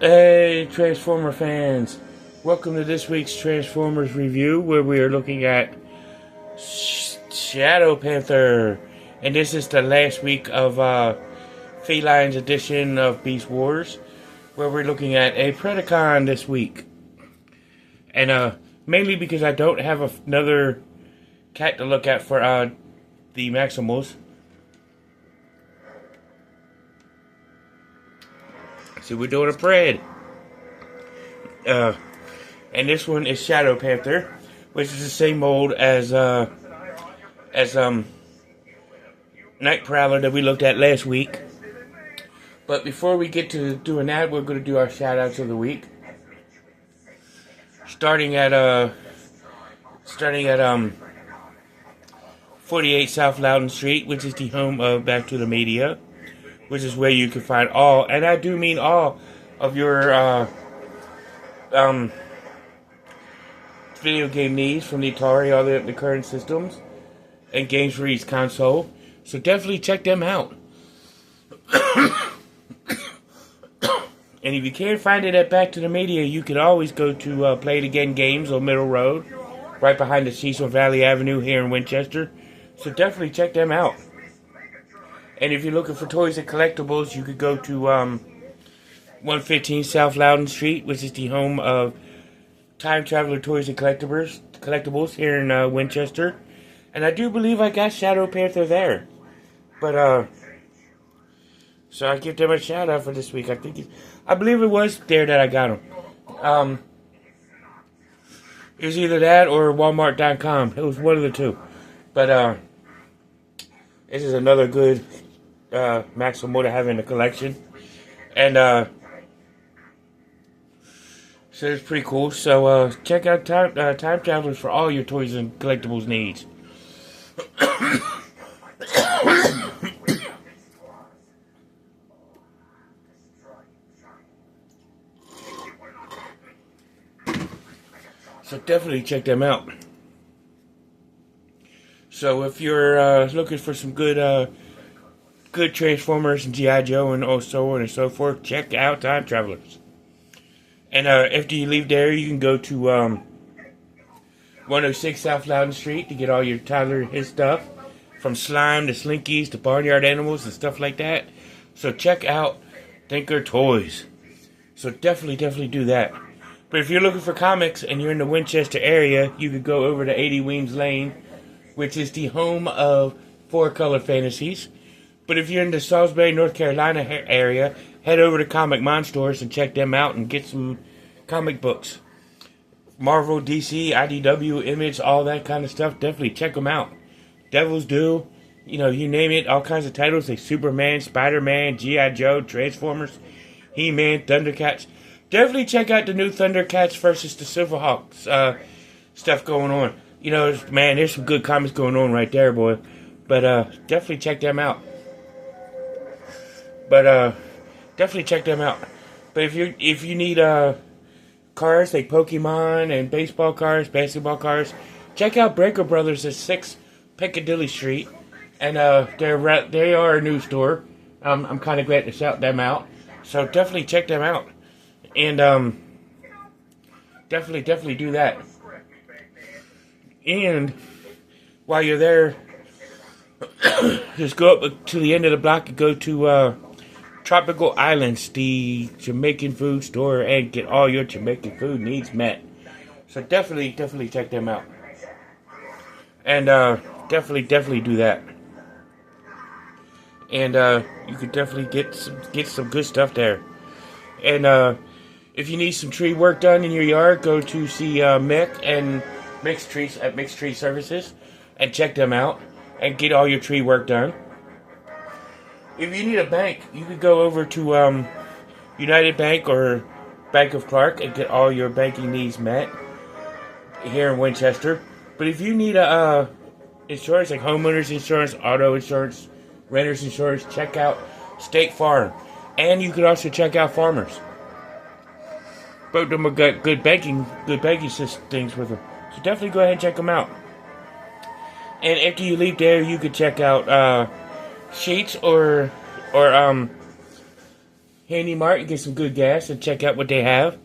Hey, Transformer fans! Welcome to this week's Transformers review, where we are looking at Shadow Panther, and this is the last week of Feline's edition of Beast Wars, where we're looking at a Predacon this week, and mainly because I don't have another cat to look at for the Maximals. So we're doing a Pred. And this one is Shadow Panther, which is the same mold as Night Prowler that we looked at last week. But before we get to doing that, we're going to do our shout-outs of the week. Starting at 48 South Loudon Street, which is the home of Back to the Media, which is where you can find all, and I do mean all, of your video game needs from the Atari all the way up to current systems and games for each console. So definitely check them out. And if you can't find it at Back to the Media, you can always go to Play It Again Games on Middle Road, right behind the Cecil Valley Avenue here in Winchester. So definitely check them out. And if you're looking for toys and collectibles, you could go to 115 South Loudon Street, which is the home of Time Traveler Toys and Collectibles here in Winchester. And I do believe I got Shadow Panther there. But, so I give them a shout out for this week. I believe it was there that I got them. It was either that or Walmart.com. It was one of the two. But, this is another good Maximal to have in the collection. And, so it's pretty cool. So, check out Time Travelers for all your toys and collectibles needs. So definitely check them out. So if you're looking for some good Transformers and G.I. Joe and so on and so forth, check out Time Travelers. And after you leave there, you can go to 106 South Loudon Street to get all your Tyler and his stuff, from slime to slinkies to barnyard animals and stuff like that. So check out Thinker Toys. So definitely do that. But if you're looking for comics and you're in the Winchester area, you could go over to 80 Weems Lane, which is the home of Four Color Fantasies. But if you're in the Salisbury, North Carolina area, head over to Comic Monsters and check them out and get some comic books. Marvel, DC, IDW, Image, all that kind of stuff. Definitely check them out. Devil's Due, you name it, all kinds of titles like Superman, Spider-Man, G.I. Joe, Transformers, He-Man, Thundercats. Definitely check out the new Thundercats versus the Silverhawks stuff going on. Man, there's some good comics going on right there, boy. But definitely check them out. But definitely check them out. But if you need cars like Pokemon and baseball cars, basketball cars, check out Breaker Brothers at 6 Piccadilly Street, and they are a new store. I'm kind of glad to shout them out. So definitely check them out, and definitely do that. And while you're there, just go up to the end of the block and go to Tropical Islands, the Jamaican food store, and get all your Jamaican food needs met. So definitely check them out. And definitely do that. And you could definitely get some good stuff there. And if you need some tree work done in your yard, go to see Mick and Mixed Tree Services and check them out and get all your tree work done. If you need a bank, you could go over to United Bank or Bank of Clark and get all your banking needs met here in Winchester. But if you need insurance like homeowners insurance, auto insurance, renter's insurance, check out State Farm. And you could also check out Farmers. Both of them have got good banking system things with them. So definitely go ahead and check them out. And after you leave there, you could check out Sheets or Handy Mart and get some good gas and check out what they have.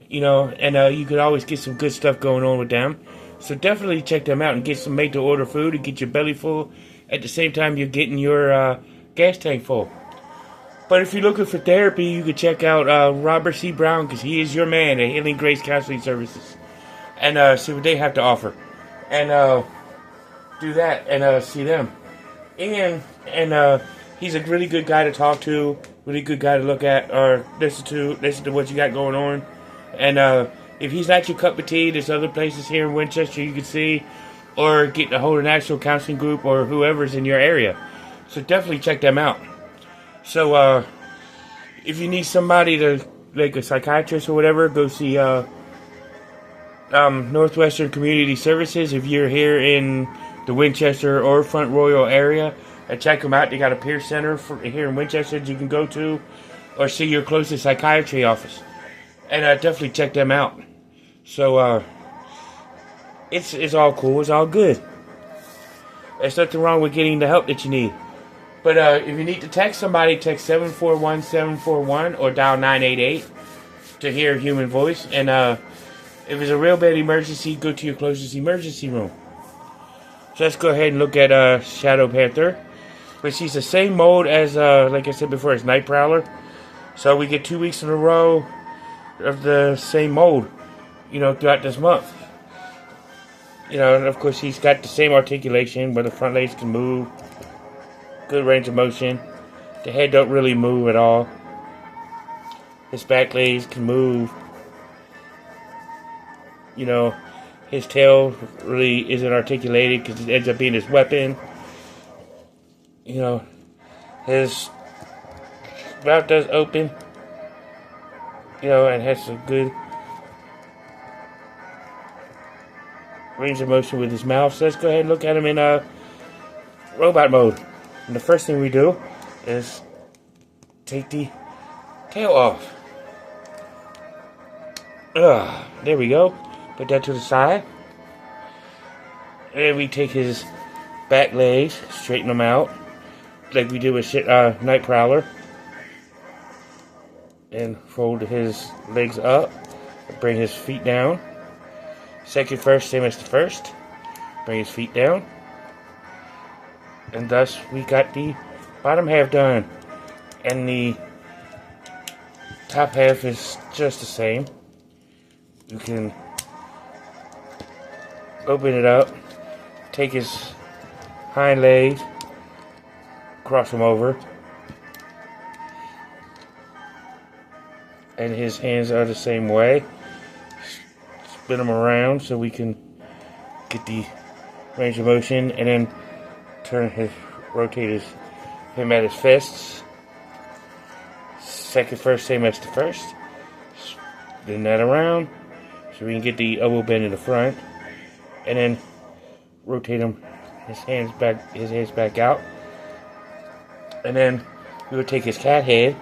You know, and you could always get some good stuff going on with them. So definitely check them out and get some made-to-order food and get your belly full. At the same time, you're getting your gas tank full. But if you're looking for therapy, you can check out Robert C. Brown, because he is your man at Healing Grace Counseling Services. And see what they have to offer. And do that and see them. And he's a really good guy to talk to, really good guy to look at or listen to what you got going on. And if he's not your cup of tea, there's other places here in Winchester you can see, or get a hold of National Counseling Group or whoever's in your area. So definitely check them out. So if you need somebody to, like a psychiatrist or whatever, go see Northwestern Community Services if you're here in the Winchester or Front Royal area. And check them out. They got a peer center here in Winchester that you can go to, or see your closest psychiatry office. And definitely check them out. So it's all cool. It's all good. There's nothing wrong with getting the help that you need. But if you need to text somebody, text 741-741 or dial 988 to hear a human voice. And if it's a real bad emergency, go to your closest emergency room. So let's go ahead and look at Shadow Panther. But she's the same mode as, like I said before, as Night Prowler. So we get 2 weeks in a row of the same mode, you know, throughout this month. You know, and of course he's got the same articulation where the front legs can move. Good range of motion. The head don't really move at all. His back legs can move. You know, his tail really isn't articulated because it ends up being his weapon. You know, his mouth does open. You know, and has some good range of motion with his mouth. So let's go ahead and look at him in robot mode. And the first thing we do is take the tail off. There we go. Put that to the side. And then we take his back legs, straighten them out, like we did with Night Prowler. And fold his legs up. Bring his feet down. Second first, same as the first. Bring his feet down. And thus we got the bottom half done. And the top half is just the same. You can open it up. Take his hind legs. Cross them over. And his hands are the same way. Spin them around so we can get the range of motion, and then rotate him at his fists. Second first, same as the first. Spin that around so we can get the elbow bend in the front, and then rotate him his hands back out, and then we will take his cat head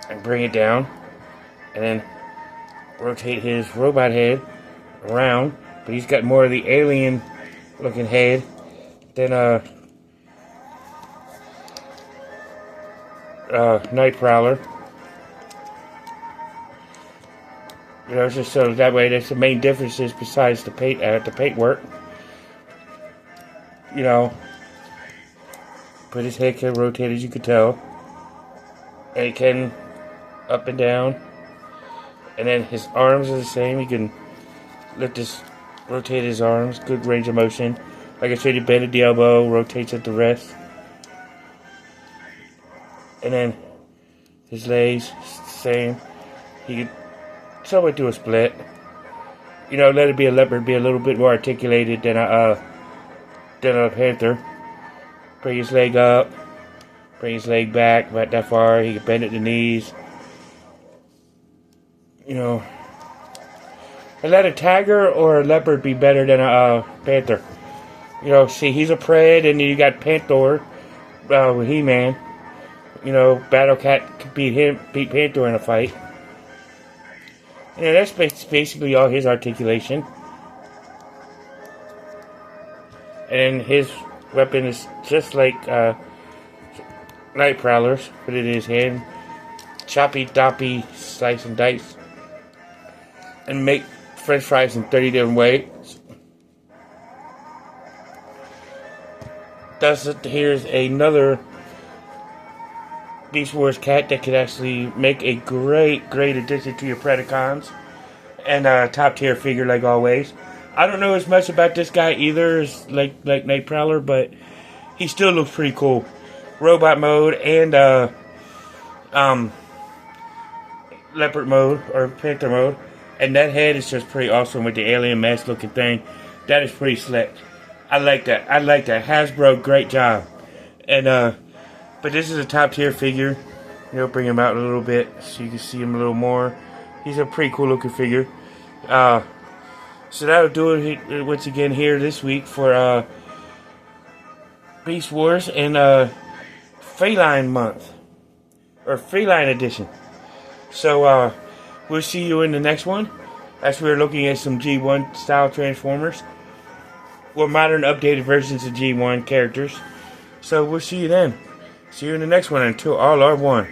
and bring it down, and then rotate his robot head around, but he's got more of the alien looking head than Night Prowler. You know, just so that way that's the main differences besides the paint work. You know, but his head can rotate, as you can tell, and it can up and down, and then his arms are the same. You can rotate his arms, good range of motion. Like I said, you bend at the elbow, rotates at the wrist, and then his legs, same. He can somewhat do a split. You know, let it be a leopard, be a little bit more articulated than a panther. Bring his leg up, bring his leg back, about that far. He can bend at the knees. You know, and let a tiger or a leopard be better than a panther. You know, see, he's a pred, and then you got Panthor with He-Man. You know, Battle Cat could beat Panthor in a fight. You know, that's basically all his articulation. And his weapon is just like Night Prowler's, put it in his hand. choppy doppy slice and dice and make french fries in 30 different ways. Thus, here's another Beast Wars cat that could actually make a great addition to your Predacons. And a top tier figure like always. I don't know as much about this guy either as like Night Prowler, but he still looks pretty cool. Robot mode and leopard mode or panther mode. And that head is just pretty awesome with the alien mask looking thing. That is pretty slick. I like that. Hasbro, great job. And but this is a top tier figure. Bring him out a little bit so you can see him a little more. He's a pretty cool looking figure. So that'll do it once again here this week for Beast Wars and Feline Month. Or Feline Edition. So we'll see you in the next one. As we're looking at some G1 style Transformers. Well, modern updated versions of G1 characters. So we'll see you then. See you in the next one. Until all are one.